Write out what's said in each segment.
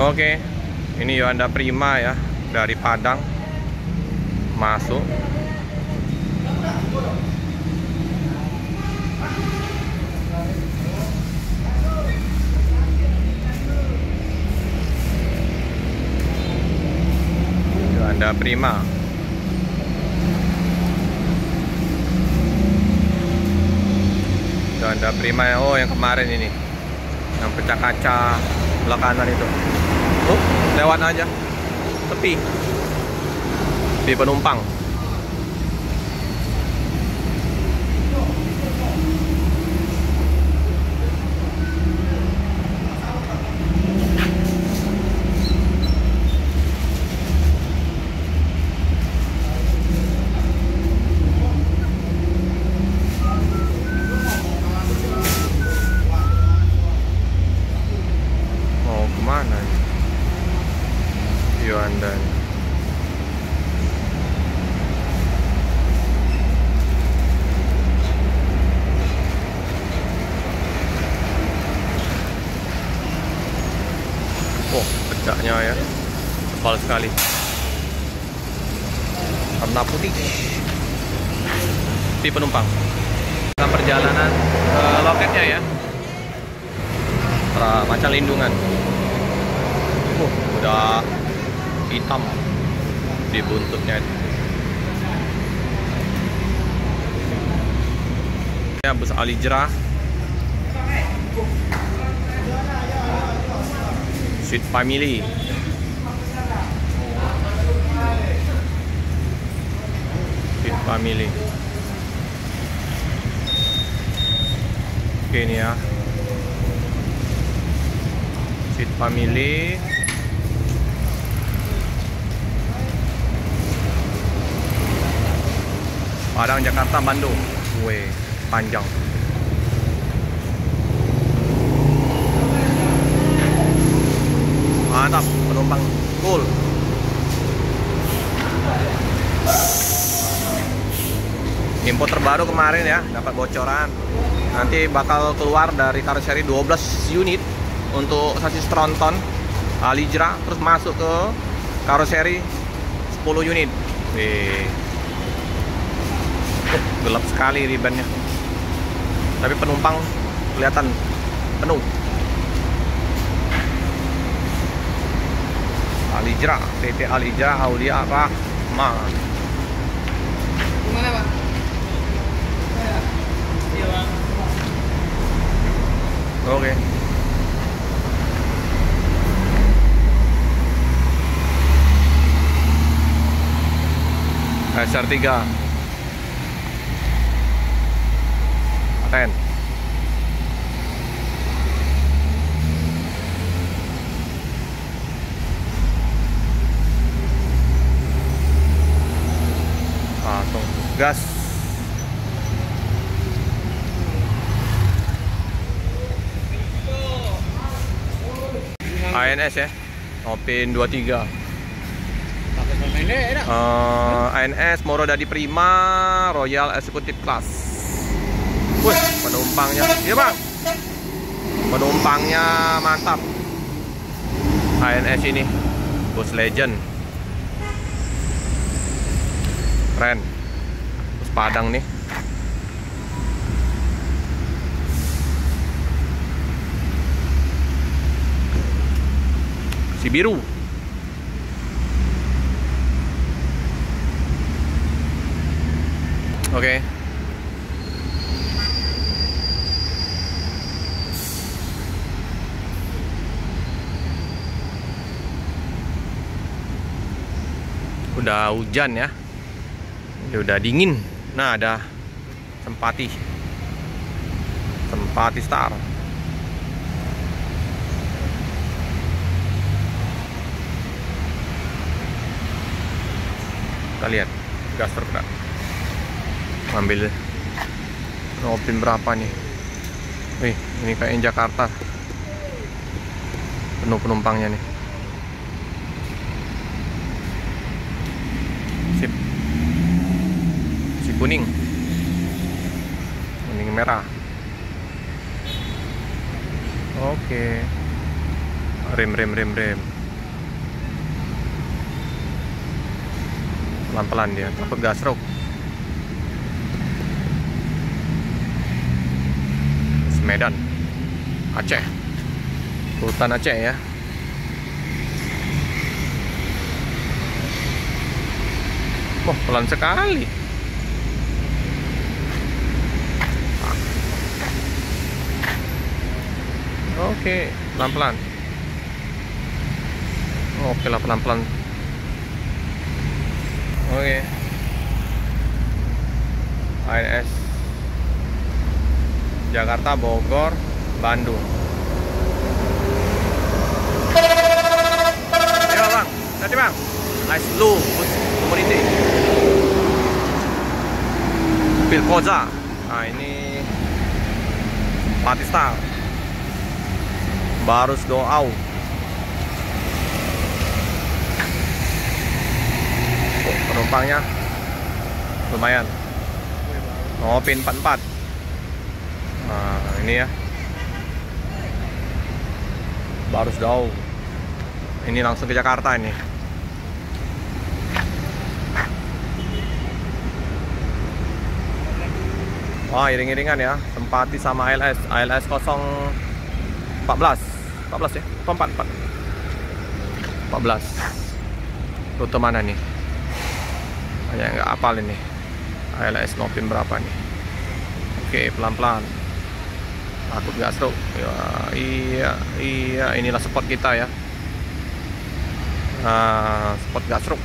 Oke, ini Yuanda Prima ya, dari Padang masuk. Yuanda Prima. Yuanda Prima ya, oh yang kemarin ini, yang pecah kaca belah kanan itu. Lewat aja, tepi di penumpang. Mau kemana? Yuanda. Oh, pecahnya ya, tebal sekali, warna putih. Di penumpang dalam perjalanan ke loketnya ya, macam lindungan. Udah hitam di buntutnya. Ya, bus Al-Hijrah Sweet Family. Sweet Family. Oke, ini ya, Sweet Family. Padang, Jakarta, Bandung. Weh, panjang. Mantap, penumpang full. Info terbaru kemarin ya, dapat bocoran. Nanti bakal keluar dari karoseri 12 unit untuk sasis tronton Al-Hijrah, terus masuk ke karoseri 10 unit. Wih. Gelap sekali ribannya, tapi penumpang kelihatan penuh. Al-Hijrah, PT Al-Hijrah Aulia Rahman. Gimana, Pak? Iya, Bang. Oke. SR3 paten. Langsung gas. ANS ya, Opin 23. ANS Moro Dadi Prima Royal Executive Class. Wih, penumpangnya, iya bang, penumpangnya mantap. ANS ini bus legend, keren. Bus Padang nih. Si biru. Oke. Udah hujan ya. Udah dingin. Nah, ada Sempati Star. Kita lihat gas terberat. Ambil Opin berapa nih? Wih, ini kayak Jakarta. Penuh penumpangnya nih. Sip. Si kuning. Kuning merah. Oke. Rem. Pelan-pelan dia, takut gasruk. Medan, Aceh, hutan Aceh ya. Wah, pelan sekali. Oke, pelan-pelan. Oke lah, pelan-pelan. Oke. ALS Jakarta, Bogor, Bandung. Ya bang, nanti bang. Nice blue, community. Pilkoza. Nah ini Patistar. Barus Doau. Oh, penumpangnya lumayan. Oh, pin 44. Nah, ini ya. Barus Doau. Ini langsung ke Jakarta ini. Wah, iring-iringan ya. Sempati sama ALS. ALS 014. 14 ya? 44. 14. Rute mana nih? Hanya nggak hafal ini. ALS Novin berapa nih? Oke, pelan-pelan. Takut gasruk. Ya, iya, inilah spot kita ya. Nah, spot gasruk.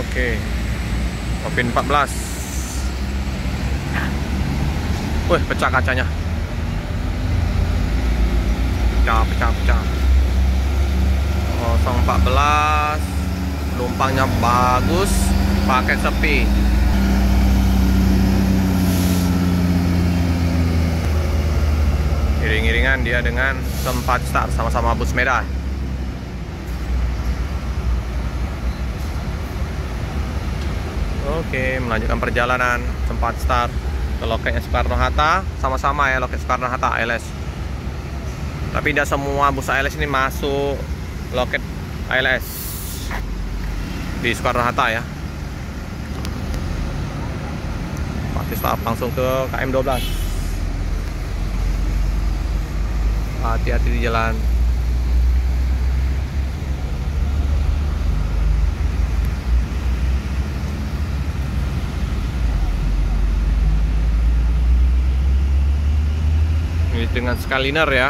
Oke. Novin 14. Wih, pecah kacanya. Pecah. 014. Penumpangnya bagus, paket sepi. Iring-iringan dia dengan Patistar, sama-sama bus merah. Oke, melanjutkan perjalanan Patistar ke loketnya Soekarno-Hatta, sama-sama ya loket Soekarno-Hatta ALS. Tapi tidak semua bus ALS ini masuk loket ALS di Soekarno-Hatta ya. Patistar langsung ke KM 12. Hati-hati di jalan. Ini dengan Skyliner ya.